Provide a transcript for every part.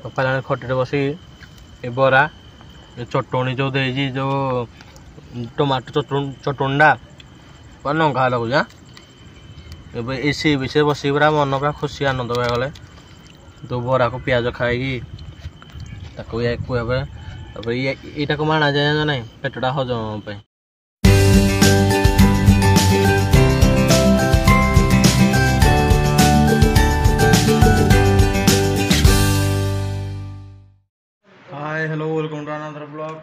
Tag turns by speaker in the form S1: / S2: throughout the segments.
S1: पाला खटे बसी बरा चटणी जो देजी जो टमाटो चटणीटा पूरा लंका लगुचा सी विषय बस पूरा मन पूरा खुशी आनंद पाई गले तो बरा को पियाज खाई यहाँ को माना जाए ना पेटा हजम पे hi hello welcome to another vlog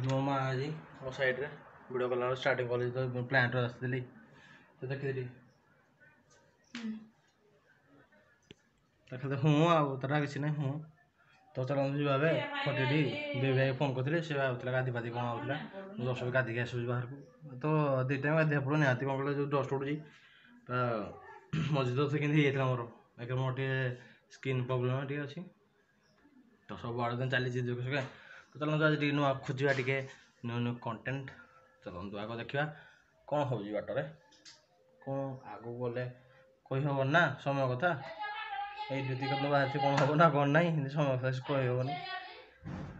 S1: मो माँ आज मो साइड रे वीडियो कॉल स्टार्टिंग कॉलेज तो प्लांट आसती तो देखी हूँ आटा किसी ना हूँ तो चलो भावे खटी भाई फोन करते सी भावला गाधी फाधी कौन होता दस भी गाधिक आस बाहर को तो दी टाइम गाधिया पड़ो निहाती कौन कह जो डस्ट उड़ू मझे तो कि मोर एक मोर टे स्किन प्रोब्लेम टे अच्छी तो सब आड़ दिन चली दुख सुखे तो चलते आज नुआ खोजा टे न्यू न्यू कंटेंट चलते आग देखा कौन हो बाटर कौन आग गले कही हम ना समय कथा ये बाहर कौन हम ना कौन ना समय कथा कहीहबनी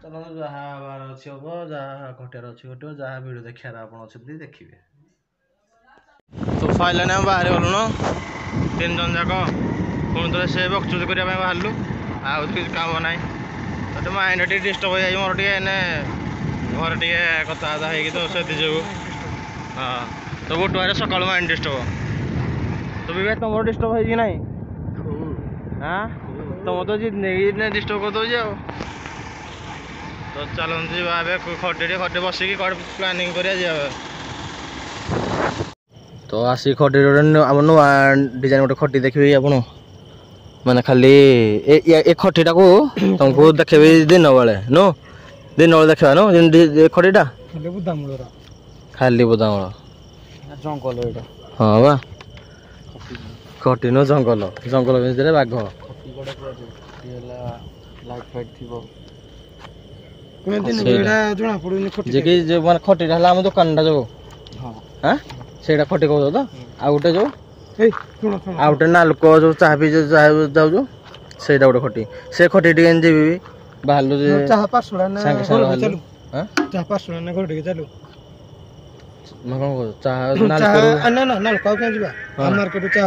S1: चलो जहाँ बार अच्छी हम जहाँ घटार अच्छी घटे जहाँ भिड देखार आप देखिए तो फाइल बाहर गलुन 3 जन जाक पुणी थे से बक्चुच करने बाहर आउ किसी काम ना तो माइंड टे डिस्टर्ब हो जाए मोर टे घर टे कथा हो तो से हाँ तो बुटवार सका माइंड डिस्टर्ब तो भी तुम डिस्टर्ब है कि ना हाँ तुम तो जिंदगी डिस्टर्ब कर दे तो चलते खटे खटे बसिक प्लानिंग कर तो आसी खटी आम नुआ डिजाइन गोटे खटी देखिए आप मैंने खाली ए खटीटा को तुमको देखेबी दिन बेले नो दिन बेले देखा नो खटीटा खाली बुदामूल जंगल हाँ बा खटी नो जंगल जंगल भितर बाघ खटीटा दुकान जो हाँ से खटी कह तो आ गोटे जो आ गोटे नालुक जो चाह पी जाऊ से गोटे खटी से खटी टे जी बाहर
S2: मार्केट चाह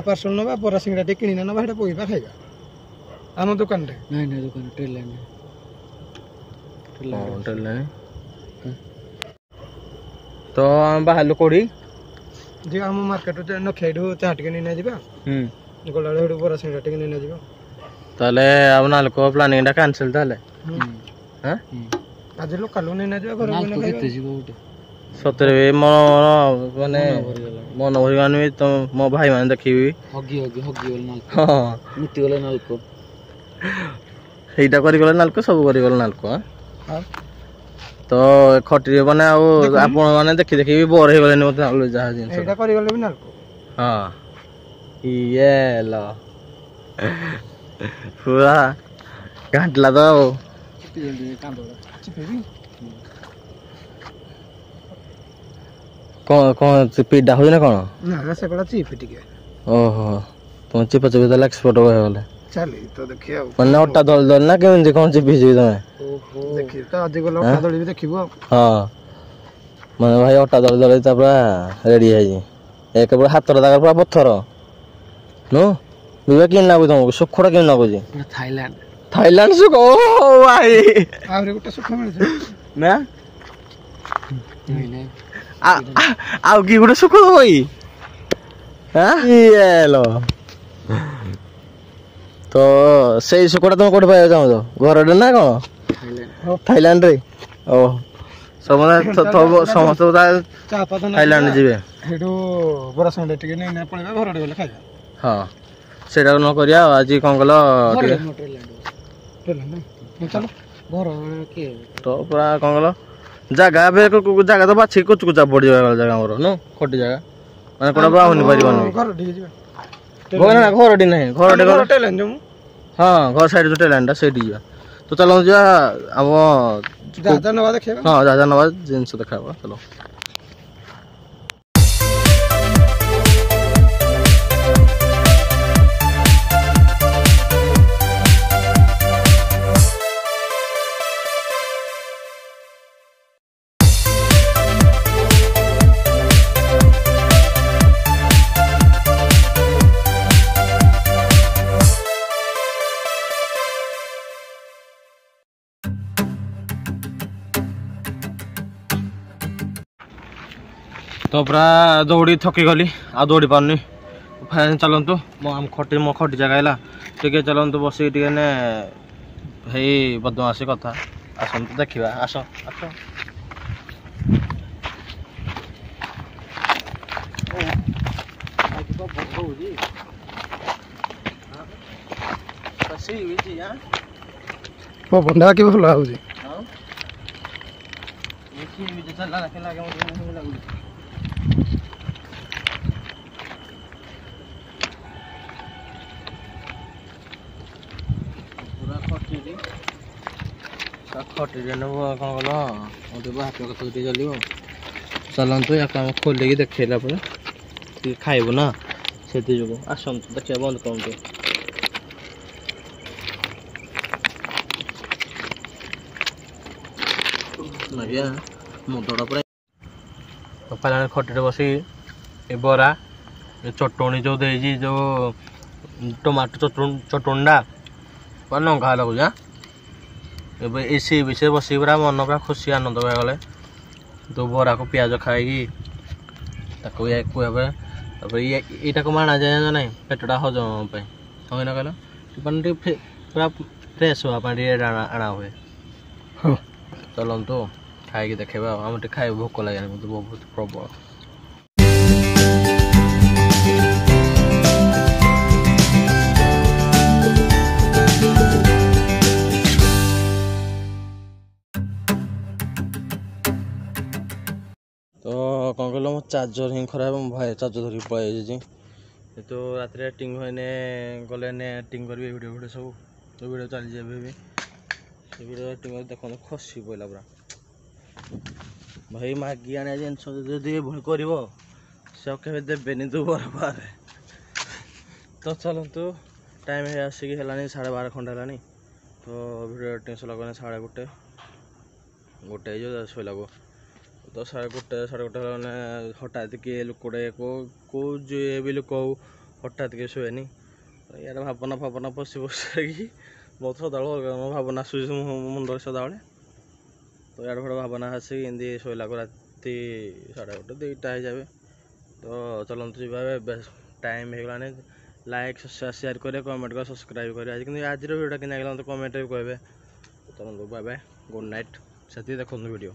S2: पार्सल ना बरा सिंगड़ा कि ना पईबा खाइबा आम दुकान
S1: तो बाहर कौड़ी
S2: जी आम मार्केट नखियाठू चाह टे नहीं जावा गला बरा सिंगड़ा टे नहीं जावा
S1: ताले अब नालक प्लानिंग कैंसिल ताले हां
S2: आज लोकल नहीं जावा घर
S1: सतरे माने मन भरी तो मो भाई मैंने देखी हीटा कर नालको सब कर नालको तो खटी मैंने आप मैंने देखी देखी बोर हो गले मत जहाँ जिन हाँ ये लो पूरा घाटला तो कौन कौन पीड़ा हो ना कौन
S2: ना से बड़ा चीप टिके
S1: ओहो तुम चिपा चिपी तो एक्सपर्ट हो गले
S2: चली तो देखिए
S1: माने अट्टा दल दल ना केमि कौन चिपी छी तमे
S2: ओहो देखि तो आज गलो अट्टा दल भी देखिबो
S1: हां माने भाई अट्टा दल दल त पूरा रेडी है जी एक पूरा हाथ रा दागा पूरा पत्थर नो बिबे किन लागो तुमको सुखड़ा किन लागो जी
S2: थाईलैंड
S1: थाईलैंड सुख ओ भाई
S2: आरे गोटा सुख मिल
S1: ना
S2: नहीं नहीं
S1: आउ की गोटे सुख भाई हाँ ये लो तो से सुखटा तुम कोठे पाइबा चाहो घर ना कौन थाईलैंड रे ओ समस्त थाईलैंड जीवे
S2: बरा संडे टिके नहीं पड़ेगा घर गले खाइबा
S1: हाँ सेटा न करिया आज कौन कल
S2: चलो घर के
S1: तो पूरा कौन कल जगह तो बाछी कुछ कुछ पड़ जाए जगह मोर नो खटी जगह माने कोडा बाहुनी परिबन
S2: घर ढिके जीवा
S1: ना घर डी नहीं घर
S2: टेलेन जो
S1: हाँ घर साइड जो टेलेंटा सेठी जा तो चलो जा हम
S2: दादा नवा देखिबा
S1: हाँ दादा नवा जिनस देखाबा चलो तो पूरा दौड़ी थकी गली आ दौड़ी पारनी चलतु मो खटी जगह टे चलतु बस बदमाशी कथा आसतु देखा आस आस
S2: पवनटा कि भल लाଗୁଛି
S1: खटी कौन कल हाथ कथा चलो चलतु या खोलिकी देखला खाइबु ना से जो आसतु देखिए बंद करतु मुदड़ा पूरा पाला खटे बस बरा चटणी जो दे जो टमाटो चटणीटा पूरा लंघा लगुच सी विषय बस पूरा मन पूरा खुशी आनंद हो गले तो बरा को पियाज खाई यहाँ को माना जाए ना पेटा हजम हाँ ना कहल पूरा फ्रेश हाँपाई आना हुए चलतु खाई देखा आम खाई भोक लगे मत बहुत प्रबल तो कौन कह मो चार्जर हिं खराब भाई चार्जर धरिक पलि तो रात टिंग होने गले टिंग करी भिडियो भिडियो सब तो भिडियो चली भी से भिडियो टिंग देख खसी पड़ा पूरा भाई मागी आने जिन कर से देवेनि तू बराबर तो चलतु टाइम है आसिक है 12:30 खंड है तो भिडियो टिंग सला 1:30 गोटे शोला को तो 1:30 हठात किए लुकटे को भी लोक हठात किए शुएनि यार भावना भावना पशि पशि बहुत सदा भावना आसूस मुंड सदाबे तो यार फटे भावना आसिक एमती शोला को राति 1:30 2टा हो जाए तो चलतु जी टाइम हो लाइक शेयर करें कमेंट कर सब्सक्राइब करें आज वीडियो कि कमेंट भी कहे चलते बाय बाय गुड नाइट से देखो वीडियो।